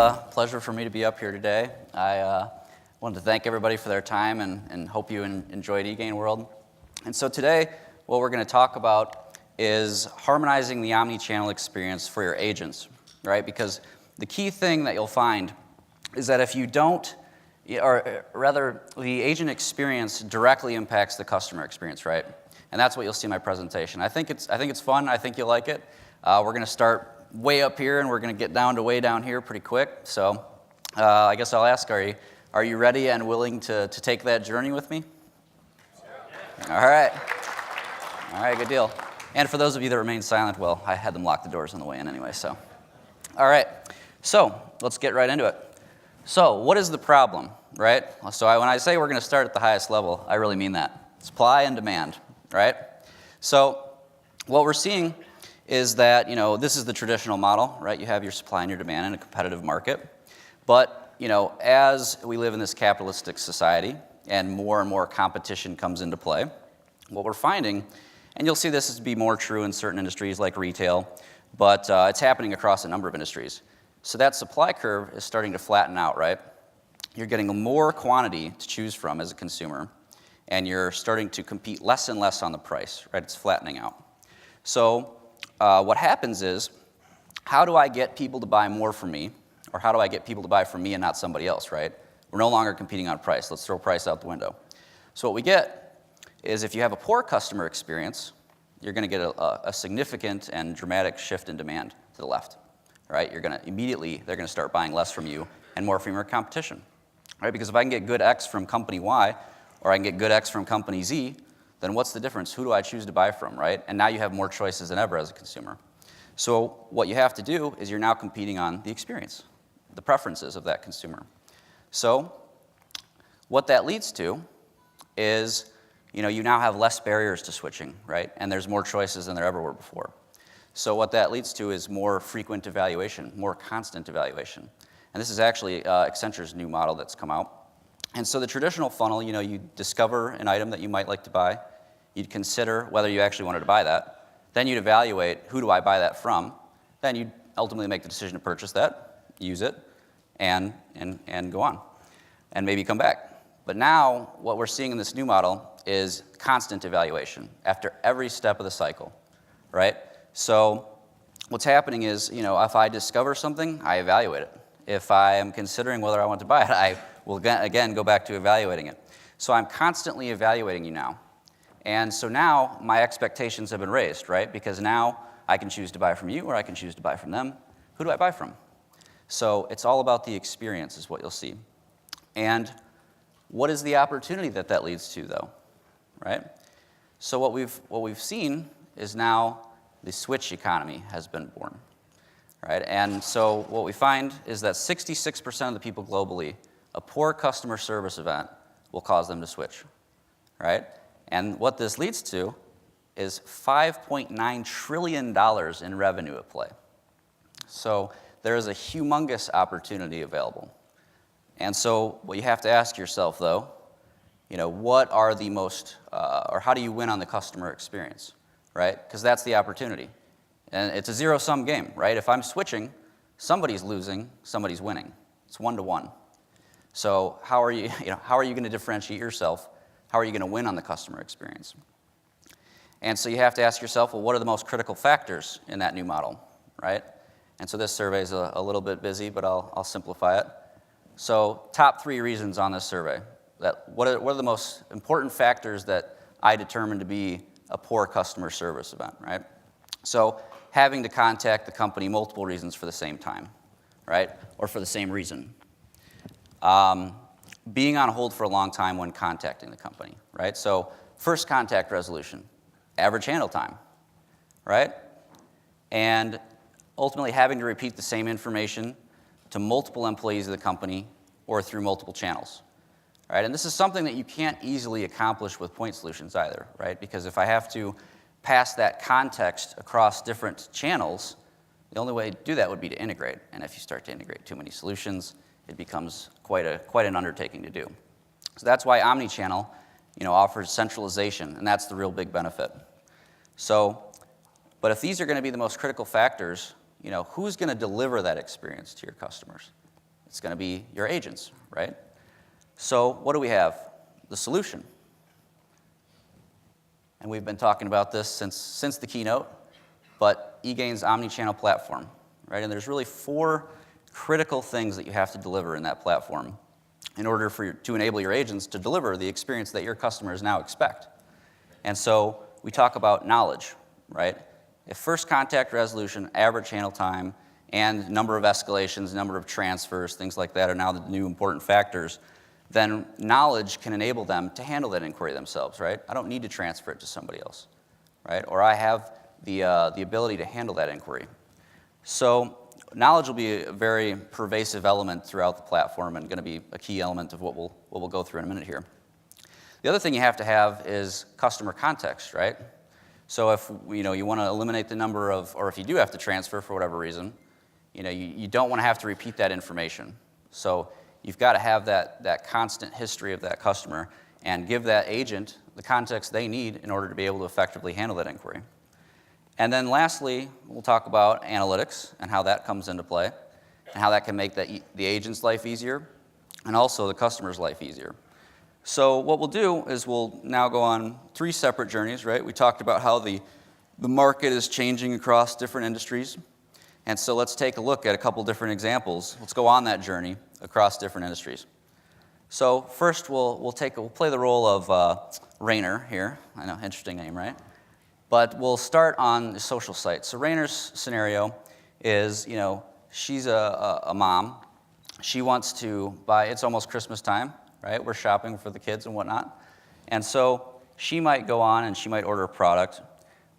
a pleasure for me to be up here today. I wanted to thank everybody for their time and hope you enjoyed eGain World. And so today, what we're going to talk about is harmonizing the omni-channel experience for your agents, right? Because the key thing that you'll find is that if you don't, or rather, the agent experience directly impacts the customer experience, right? And that's what you'll see in my presentation. I think it's fun. I think you'll like it. We're going to start way up here, and we're going to get down to way down here pretty quick. So I guess I'll ask, are you ready and willing to take that journey with me? Yeah. All right, good deal. And for those of you that remain silent, well, I had them lock the doors on the way in anyway, so. All right, so let's get right into it. So what is the problem, right? So when I say we're going to start at the highest level, I really mean that. Supply and demand, right? So what we're seeing is that, this is the traditional model, right? You have your supply and your demand in a competitive market. But, as we live in this capitalistic society and more competition comes into play, what we're finding, and you'll see this be more true in certain industries like retail, but it's happening across a number of industries. So that supply curve is starting to flatten out, right? You're getting more quantity to choose from as a consumer, and you're starting to compete less and less on the price, right? It's flattening out. So what happens is, how do I get people to buy more from me, or how do I get people to buy from me and not somebody else, right? We're no longer competing on price. Let's throw price out the window. So what we get is if you have a poor customer experience, you're going to get a significant and dramatic shift in demand to the left, right? They're going to start buying less from you and more from your competition, right? Because if I can get good X from company Y, or I can get good X from company Z, then what's the difference? Who do I choose to buy from, right? And now you have more choices than ever as a consumer. So what you have to do is you're now competing on the experience, the preferences of that consumer. So what that leads to is, you now have less barriers to switching, right? And there's more choices than there ever were before. So what that leads to is more frequent evaluation, more constant evaluation. And this is actually Accenture's new model that's come out. And so the traditional funnel, you discover an item that you might like to buy. You'd consider whether you actually wanted to buy that. Then you'd evaluate, who do I buy that from? Then you'd ultimately make the decision to purchase that, use it, and go on, and maybe come back. But now, what we're seeing in this new model is constant evaluation after every step of the cycle, right? So what's happening is, if I discover something, I evaluate it. If I am considering whether I want to buy it, I will again go back to evaluating it. So I'm constantly evaluating you now. And so now my expectations have been raised, right? Because now I can choose to buy from you or I can choose to buy from them. Who do I buy from? So it's all about the experience is what you'll see. And what is the opportunity that leads to, though, right? So what we've seen is now the switch economy has been born, right? And so what we find is that 66% of the people globally, a poor customer service event will cause them to switch, right? And what this leads to is $5.9 trillion in revenue at play. So there is a humongous opportunity available. And so what you have to ask yourself, though, what are the most, or how do you win on the customer experience, right? Because that's the opportunity. And it's a zero-sum game, right? If I'm switching, somebody's losing, somebody's winning. It's 1-to-1. So how are you going to differentiate yourself? How are you going to win on the customer experience? And so you have to ask yourself, well, what are the most critical factors in that new model, right? And so this survey is a little bit busy, but I'll simplify it. So top 3 reasons on this survey. What are the most important factors that I determined to be a poor customer service event, right? So having to contact the company multiple reasons for the same time, right? Or for the same reason. Being on hold for a long time when contacting the company, right? So first contact resolution, average handle time, right? And ultimately having to repeat the same information to multiple employees of the company or through multiple channels, right? And this is something that you can't easily accomplish with point solutions either, right? Because if I have to pass that context across different channels, the only way to do that would be to integrate. And if you start to integrate too many solutions, it becomes quite an undertaking to do. So that's why Omnichannel, offers centralization, and that's the real big benefit. So, but if these are going to be the most critical factors, who's going to deliver that experience to your customers? It's going to be your agents, right? So what do we have? The solution. And we've been talking about this since the keynote, but eGain's Omnichannel platform, right? And there's really 4 critical things that you have to deliver in that platform in order to enable your agents to deliver the experience that your customers now expect. And so we talk about knowledge, right? If first contact resolution, average handle time, and number of escalations, number of transfers, things like that are now the new important factors, then knowledge can enable them to handle that inquiry themselves, right? I don't need to transfer it to somebody else, right? Or I have the ability to handle that inquiry. So knowledge will be a very pervasive element throughout the platform and going to be a key element of what we'll go through in a minute here. The other thing you have to have is customer context, right? So if you want to eliminate the number of, or if you do have to transfer for whatever reason, you don't want to have to repeat that information. So you've got to have that constant history of that customer and give that agent the context they need in order to be able to effectively handle that inquiry. And then lastly, we'll talk about analytics and how that comes into play and how that can make the agent's life easier and also the customer's life easier. So what we'll do is we'll now go on 3 separate journeys, right? We talked about how the market is changing across different industries. And so let's take a look at a couple different examples. Let's go on that journey across different industries. So first we'll play the role of Rainer here. I know, interesting name, right? But we'll start on the social site. So Rainer's scenario is, she's a mom. She wants to buy, it's almost Christmas time, right? We're shopping for the kids and whatnot. And so she might go on and she might order a product.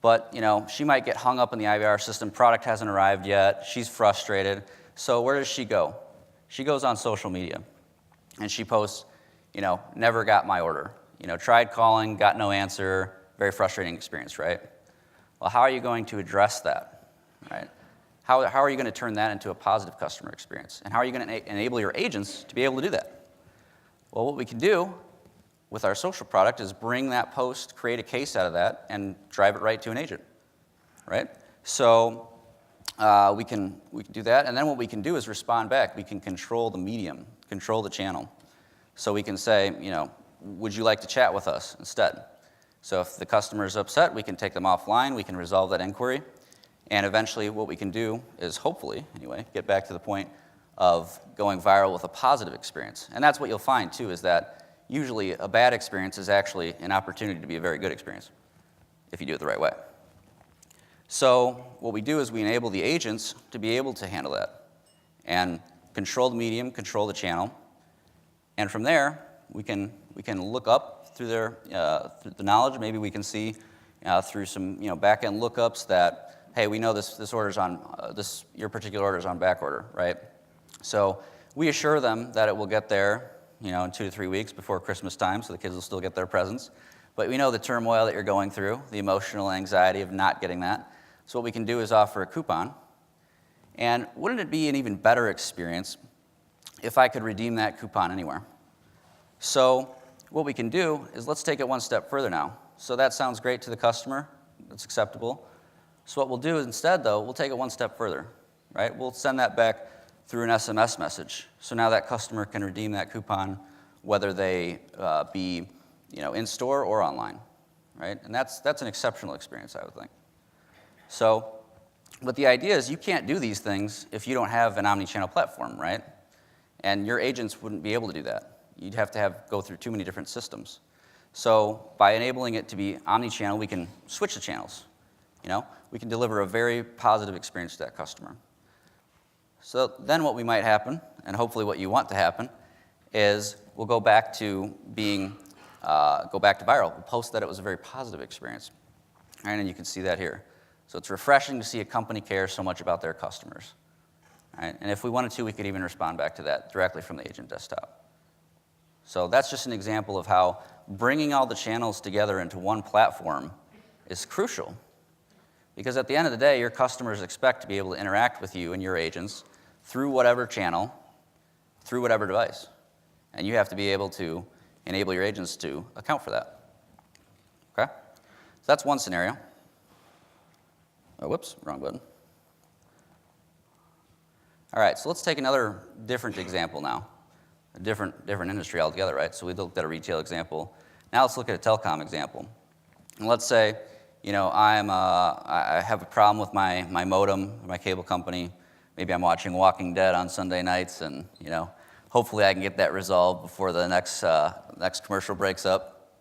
But, she might get hung up in the IVR system. Product hasn't arrived yet. She's frustrated. So where does she go? She goes on social media. And she posts, never got my order. Tried calling, got no answer. Very frustrating experience, right? Well, how are you going to address that, right? How are you going to turn that into a positive customer experience? And how are you going to enable your agents to be able to do that? Well, what we can do with our social product is bring that post, create a case out of that, and drive it right to an agent, right? So we can do that, and then what we can do is respond back. We can control the medium, control the channel. So we can say, would you like to chat with us instead? So if the customer is upset, we can take them offline, we can resolve that inquiry, and eventually what we can do is hopefully, anyway, get back to the point of going viral with a positive experience. And that's what you'll find, too, is that usually a bad experience is actually an opportunity to be a very good experience if you do it the right way. So what we do is we enable the agents to be able to handle that and control the medium, control the channel, and from there we can look up through through the knowledge. Maybe we can see through some back-end lookups that, hey, we know this order's on your particular order is on back order, right? So we assure them that it will get there in 2 to 3 weeks before Christmas time, so the kids will still get their presents. But we know the turmoil that you're going through, the emotional anxiety of not getting that. So what we can do is offer a coupon. And wouldn't it be an even better experience if I could redeem that coupon anywhere? So what we can do is let's take it one step further now. So that sounds great to the customer. That's acceptable. So what we'll do instead, though, we'll take it one step further, right? We'll send that back through an SMS message. So now that customer can redeem that coupon whether they be in store or online, right? And that's an exceptional experience, I would think. So, but the idea is you can't do these things if you don't have an omnichannel platform, right? And your agents wouldn't be able to do that. You'd have to go through too many different systems. So by enabling it to be omnichannel, we can switch the channels. We can deliver a very positive experience to that customer. So then what we might happen, and hopefully what you want to happen, is we'll go back to viral. We'll post that it was a very positive experience. Right, and you can see that here. So it's refreshing to see a company care so much about their customers. Right? And if we wanted to, we could even respond back to that directly from the agent desktop. So that's just an example of how bringing all the channels together into one platform is crucial. Because at the end of the day, your customers expect to be able to interact with you and your agents through whatever channel, through whatever device. And you have to be able to enable your agents to account for that. Okay? So that's one scenario. Oh, whoops, wrong button. All right, so let's take another different example now, a different industry altogether, right? So we looked at a retail example. Now let's look at a telecom example. And let's say, I have a problem with my modem, my cable company. Maybe I'm watching Walking Dead on Sunday nights, and hopefully I can get that resolved before the next commercial breaks up.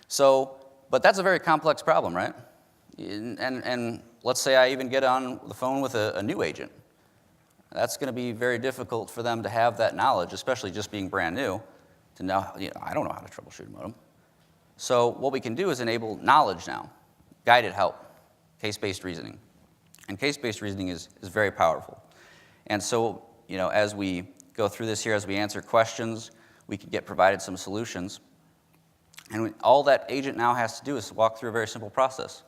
So, but that's a very complex problem, right? And let's say I even get on the phone with a new agent. That's going to be very difficult for them to have that knowledge, especially just being brand new, to know, I don't know how to troubleshoot a modem. So what we can do is enable knowledge now, guided help, case-based reasoning. And case-based reasoning is very powerful. And so, as we go through this here, as we answer questions, we can get provided some solutions. And all that agent now has to do is walk through a very simple process.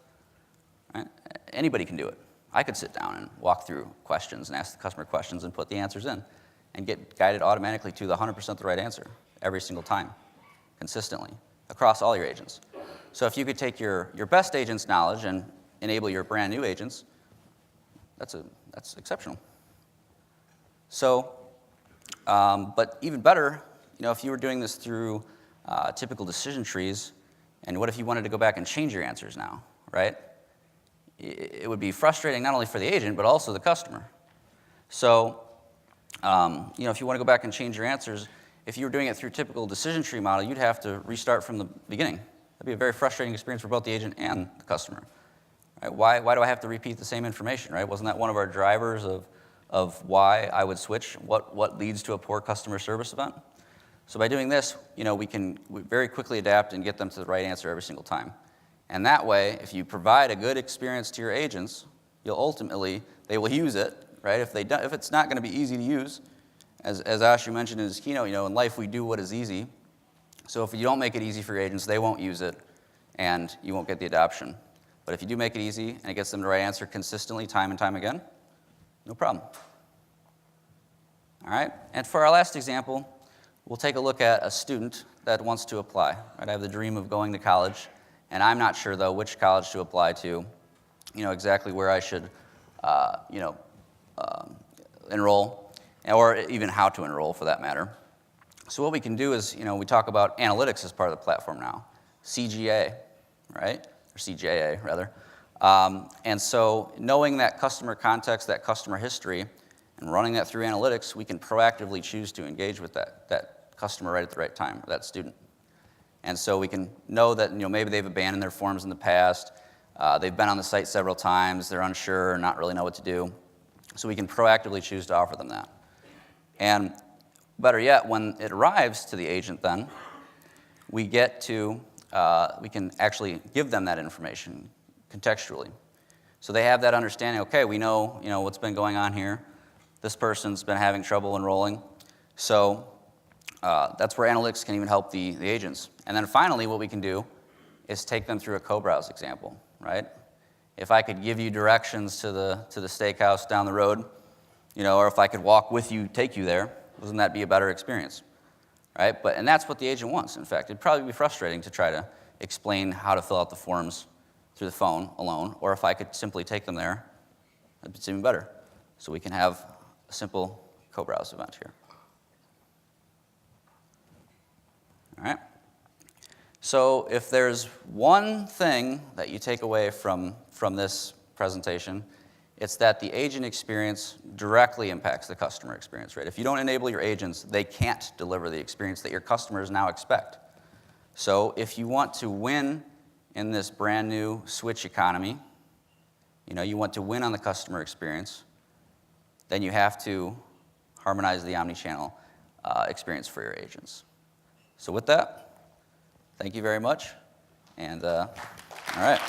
Right? Anybody can do it. I could sit down and walk through questions and ask the customer questions and put the answers in and get guided automatically to the 100% the right answer every single time, consistently, across all your agents. So if you could take your best agent's knowledge and enable your brand new agents, that's exceptional. So, but even better, if you were doing this through typical decision trees, and what if you wanted to go back and change your answers now, right? It would be frustrating not only for the agent, but also the customer. So, if you want to go back and change your answers, if you were doing it through typical decision tree model, you'd have to restart from the beginning. That'd be a very frustrating experience for both the agent and the customer. Right? Why do I have to repeat the same information, right? Wasn't that one of our drivers of why I would switch? What leads to a poor customer service event? So by doing this, we can very quickly adapt and get them to the right answer every single time. And that way, if you provide a good experience to your agents, they will use it, right? If it's not going to be easy to use, as Ashu mentioned in his keynote, in life we do what is easy. So if you don't make it easy for your agents, they won't use it, and you won't get the adoption. But if you do make it easy and it gets them the right answer consistently, time and time again, no problem. All right, and for our last example, we'll take a look at a student that wants to apply. Right? I have the dream of going to college, and I'm not sure, though, which college to apply to, exactly where I should, enroll, or even how to enroll, for that matter. So what we can do is, we talk about analytics as part of the platform now, CGA, right? Or CJA, rather. And so knowing that customer context, that customer history, and running that through analytics, we can proactively choose to engage with that customer right at the right time, or that student. And so we can know that maybe they've abandoned their forms in the past, they've been on the site several times, they're unsure, not really know what to do. So we can proactively choose to offer them that. And better yet, when it arrives to the agent then, we can actually give them that information contextually. So they have that understanding, okay, we know what's been going on here. This person's been having trouble enrolling. So that's where analytics can even help the agents. And then finally, what we can do is take them through a co-browse example, right? If I could give you directions to the steakhouse down the road, or if I could walk with you, take you there, wouldn't that be a better experience, right? And that's what the agent wants, in fact. It'd probably be frustrating to try to explain how to fill out the forms through the phone alone, or if I could simply take them there, it's even better. So we can have a simple co-browse event here. All right. So if there's one thing that you take away from this presentation, it's that the agent experience directly impacts the customer experience, right? If you don't enable your agents, they can't deliver the experience that your customers now expect. So if you want to win in this brand new switch economy, you want to win on the customer experience, then you have to harmonize the omnichannel experience for your agents. So with that, thank you very much, and all right.